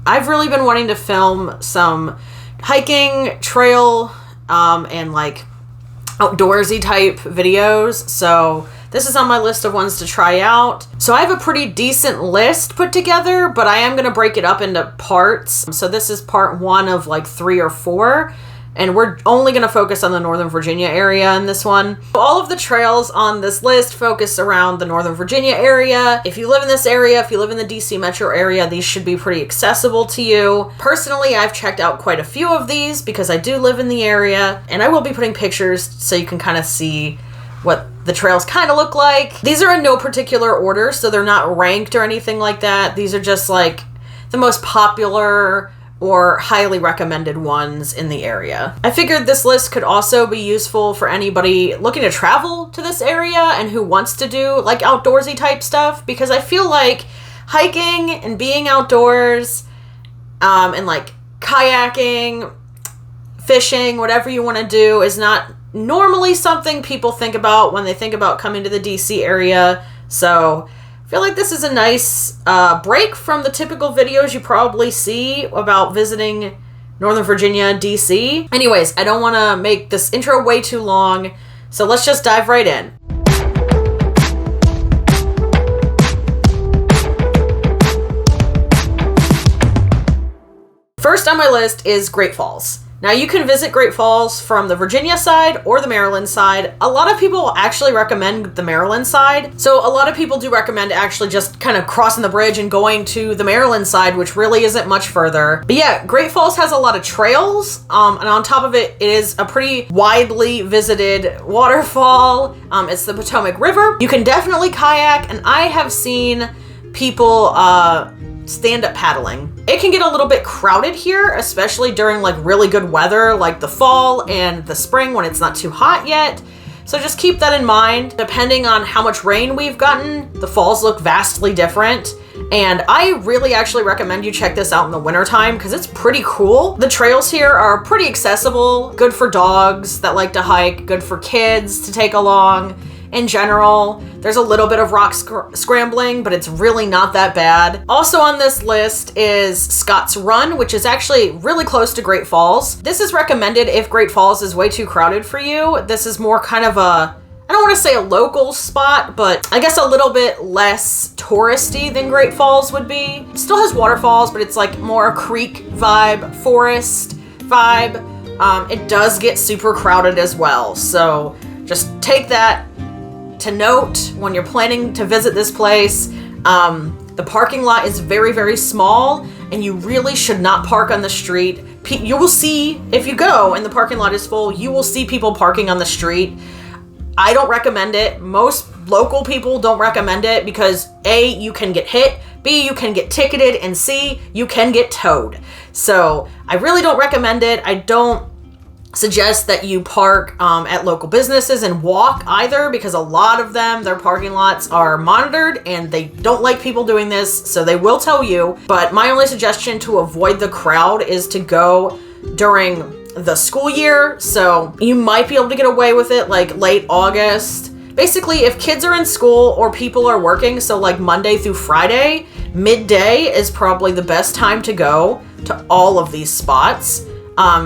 I've really been wanting to film some hiking, trail, and like outdoorsy type videos. So this is on my list of ones to try out. So I have a pretty decent list put together, but I am going to break it up into parts. So this is part 1 of like 3 or 4. And we're only going to focus on the Northern Virginia area in this one. All of the trails on this list focus around the Northern Virginia area. If you live in this area, if you live in the DC metro area, these should be pretty accessible to you. Personally, I've checked out quite a few of these because I do live in the area, and I will be putting pictures so you can kind of see what the trails kind of look like. These are in no particular order, so they're not ranked or anything like that. These are just like the most popular or highly recommended ones in the area. I figured this list could also be useful for anybody looking to travel to this area and who wants to do like outdoorsy type stuff, because I feel like hiking and being outdoors, and like kayaking, fishing, whatever you want to do, is not normally something people think about when they think about coming to the DC area. So I feel like this is a nice break from the typical videos you probably see about visiting Northern Virginia, DC. Anyways, I don't want to make this intro way too long, so let's just dive right in. First on my list is Great Falls. Now, you can visit Great Falls from the Virginia side or the Maryland side. A lot of people actually recommend the Maryland side. So a lot of people do recommend actually just kind of crossing the bridge and going to the Maryland side, which really isn't much further. But yeah, Great Falls has a lot of trails. And on top of it, it is a pretty widely visited waterfall. It's the Potomac River. You can definitely kayak, and I have seen people stand-up paddling. It can get a little bit crowded here, especially during like really good weather, like the fall and the spring when it's not too hot yet. So just keep that in mind. Depending on how much rain we've gotten, the falls look vastly different. And I really actually recommend you check this out in the wintertime because it's pretty cool. The trails here are pretty accessible, good for dogs that like to hike, good for kids to take along. In general, there's a little bit of rock scrambling, but it's really not that bad. Also on this list is Scott's Run, which is actually really close to Great Falls. This is recommended if Great Falls is way too crowded for you. This is more kind of I don't want to say a local spot, but I guess a little bit less touristy than Great Falls would be. It still has waterfalls, but it's like more a creek vibe, forest vibe. It does get super crowded as well. So just take that to note when you're planning to visit this place. The parking lot is very, very small, and you really should not park on the street. You will see, if you go and the parking lot is full, you will see people parking on the street. I don't recommend it. Most local people don't recommend it because A, you can get hit, B, you can get ticketed, and C, you can get towed. So I really don't recommend it. I don't suggest that you park at local businesses and walk either, because a lot of them, their parking lots are monitored and they don't like people doing this, so they will tow you. But my only suggestion to avoid the crowd is to go during the school year, so you might be able to get away with it like late August. Basically, if kids are in school or people are working, so like Monday through Friday, midday is probably the best time to go to all of these spots,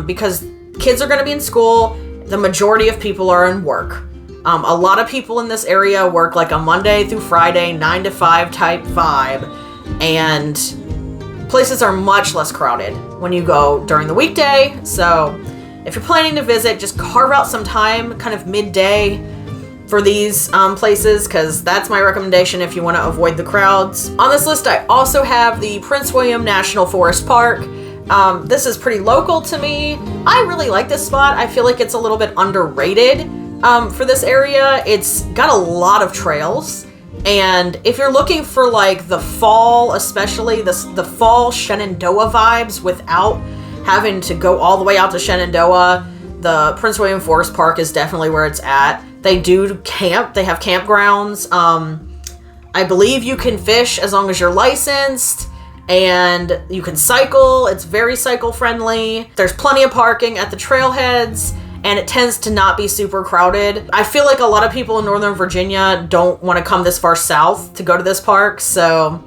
because kids are going to be in school. The majority of people are in work. A lot of people in this area work like a Monday through Friday, 9 to 5 type vibe. And places are much less crowded when you go during the weekday. So if you're planning to visit, just carve out some time kind of midday for these places, because that's my recommendation if you want to avoid the crowds. On this list, I also have the Prince William National Forest Park. This is pretty local to me. I really like this spot. I feel like it's a little bit underrated for this area. It's got a lot of trails. And if you're looking for like the fall, especially the fall Shenandoah vibes without having to go all the way out to Shenandoah, the Prince William Forest Park is definitely where it's at. They do camp. They have campgrounds. I believe you can fish as long as you're licensed. And you can cycle. It's very cycle friendly. There's plenty of parking at the trailheads, and it tends to not be super crowded. I feel like a lot of people in Northern Virginia don't want to come this far south to go to this park, so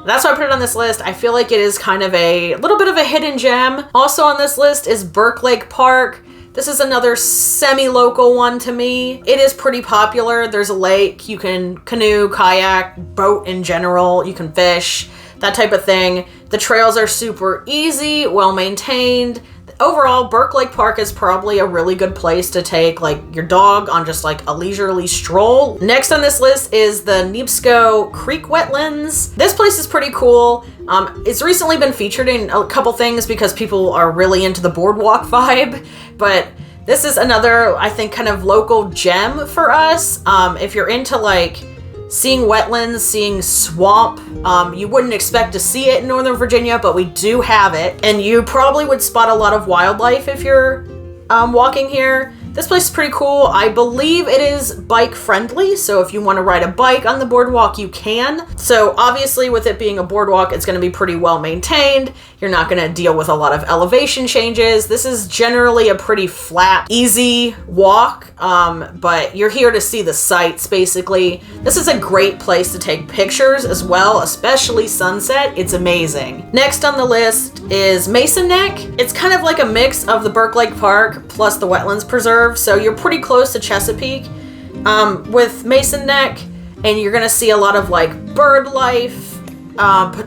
That's why I put it on this list. I feel like it is kind of a little bit of a hidden gem. Also on this list is Burke Lake Park. This is another semi-local one to me. It is pretty popular. There's a lake. You can canoe, kayak, boat in general. You can fish, that type of thing. The trails are super easy, well-maintained. Overall, Burke Lake Park is probably a really good place to take like your dog on just like a leisurely stroll. Next on this list is the Neabsco Creek Wetlands. This place is pretty cool. It's recently been featured in a couple things because people are really into the boardwalk vibe, but this is another, I think, kind of local gem for us. If you're into like seeing wetlands, seeing swamp, you wouldn't expect to see it in Northern Virginia, but we do have it. And you probably would spot a lot of wildlife if you're walking here. This place is pretty cool. I believe it is bike friendly, so if you want to ride a bike on the boardwalk, you can. So obviously with it being a boardwalk, it's going to be pretty well maintained. You're not going to deal with a lot of elevation changes. This is generally a pretty flat, easy walk, but you're here to see the sights basically. This is a great place to take pictures as well, especially sunset. It's amazing. Next on the list is Mason Neck. It's kind of like a mix of the Burke Lake Park plus the Wetlands Preserve, so you're pretty close to Chesapeake with Mason Neck, and you're gonna see a lot of like bird life,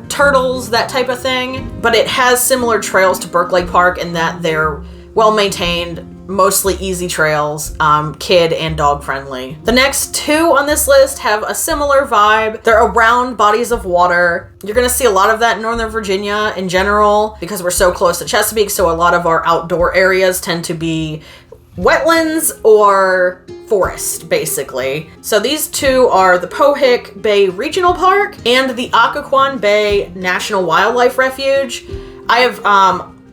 turtles, that type of thing, but it has similar trails to Burke Lake Park in that they're well maintained, mostly easy trails, kid and dog friendly. The next two on this list have a similar vibe. They're around bodies of water. You're gonna see a lot of that in Northern Virginia in general because we're so close to Chesapeake, so a lot of our outdoor areas tend to be wetlands or forest, basically. So these two are the Pohick Bay Regional Park and the Occoquan Bay National Wildlife Refuge. I have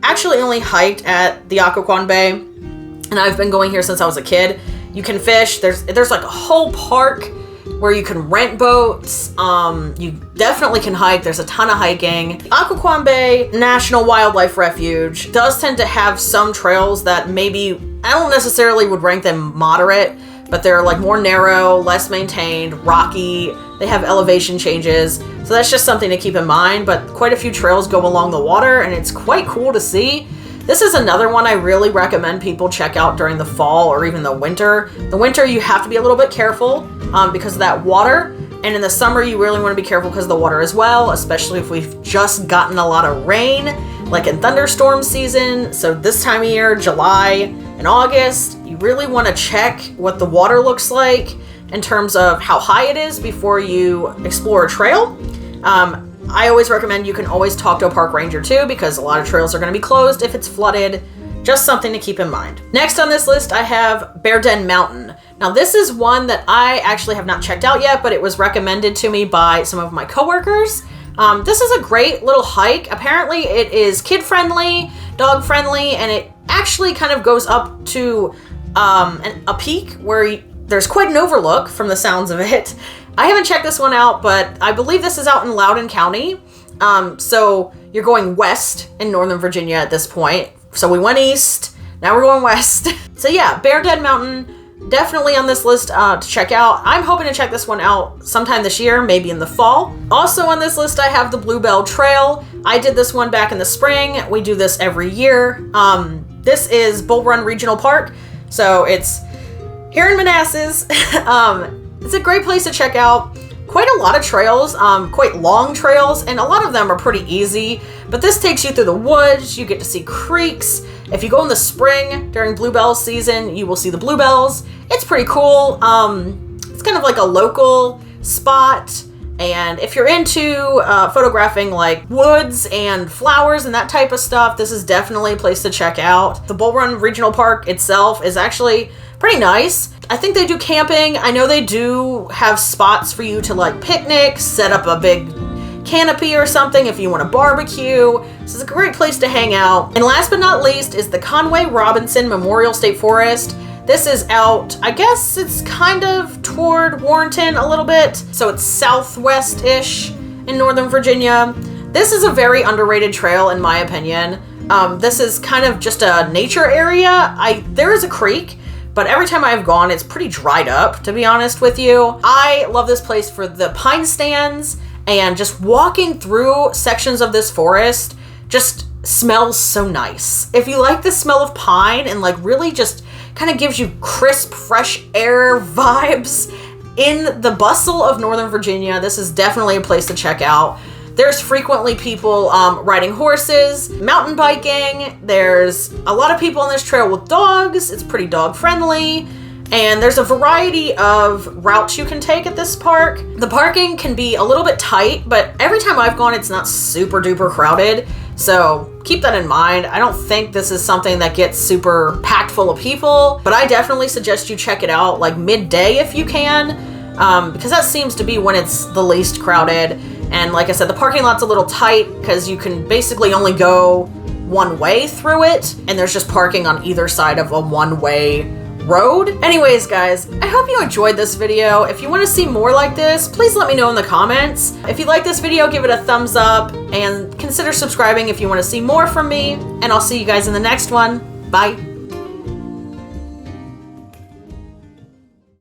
actually only hiked at the Occoquan Bay, and I've been going here since I was a kid. You can fish. There's like a whole park where you can rent boats. You definitely can hike. There's a ton of hiking. The Occoquan Bay National Wildlife Refuge does tend to have some trails that maybe, I don't necessarily would rank them moderate, but they're like more narrow, less maintained, rocky. They have elevation changes. So that's just something to keep in mind, but quite a few trails go along the water and it's quite cool to see. This is another one I really recommend people check out during the fall or even the winter. The winter, you have to be a little bit careful because of that water. And in the summer, you really want to be careful because of the water as well, especially if we've just gotten a lot of rain, like in thunderstorm season. So this time of year, July and August, you really want to check what the water looks like in terms of how high it is before you explore a trail. I always recommend you can always talk to a park ranger too, because a lot of trails are going to be closed if it's flooded. Just something to keep in mind. Next on this list, I have Bearden Mountain. Now this is one that I actually have not checked out yet, but it was recommended to me by some of my coworkers. This is a great little hike. Apparently it is kid-friendly, dog-friendly, and it actually kind of goes up to a peak where there's quite an overlook from the sounds of it. I haven't checked this one out, but I believe this is out in Loudoun County. So you're going west in Northern Virginia at this point. So we went east, now we're going west. So yeah, Bearden Mountain, definitely on this list to check out. I'm hoping to check this one out sometime this year, maybe in the fall. Also on this list, I have the Bluebell Trail. I did this one back in the spring. We do this every year. This is Bull Run Regional Park. So it's here in Manassas. It's a great place to check out. Quite a lot of trails, quite long trails, and a lot of them are pretty easy, but this takes you through the woods. You get to see creeks. If you go in the spring during bluebell season, you will see the bluebells. It's pretty cool. It's kind of like a local spot, and if you're into photographing like woods and flowers and that type of stuff, this is definitely a place to check out. The Bull Run Regional Park itself is actually pretty nice. I think they do camping. I know they do have spots for you to like picnic, set up a big canopy or something if you want to barbecue. This is a great place to hang out. And last but not least is the Conway Robinson Memorial State Forest. This is out, I guess it's kind of toward Warrenton a little bit. So it's southwest-ish in Northern Virginia. This is a very underrated trail in my opinion. This is kind of just a nature area. There is a creek, but every time I've gone, it's pretty dried up, to be honest with you. I love this place for the pine stands and just walking through sections of this forest just smells so nice. If you like the smell of pine and like really just kind of gives you crisp, fresh air vibes in the bustle of Northern Virginia, this is definitely a place to check out. There's frequently people riding horses, mountain biking. There's a lot of people on this trail with dogs. It's pretty dog friendly. And there's a variety of routes you can take at this park. The parking can be a little bit tight, but every time I've gone, it's not super duper crowded. So keep that in mind. I don't think this is something that gets super packed full of people, but I definitely suggest you check it out like midday if you can, because that seems to be when it's the least crowded. And like I said, the parking lot's a little tight because you can basically only go one way through it, and there's just parking on either side of a one-way road. Anyways, guys, I hope you enjoyed this video. If you want to see more like this, please let me know in the comments. If you like this video, give it a thumbs up and consider subscribing if you want to see more from me, and I'll see you guys in the next one. Bye.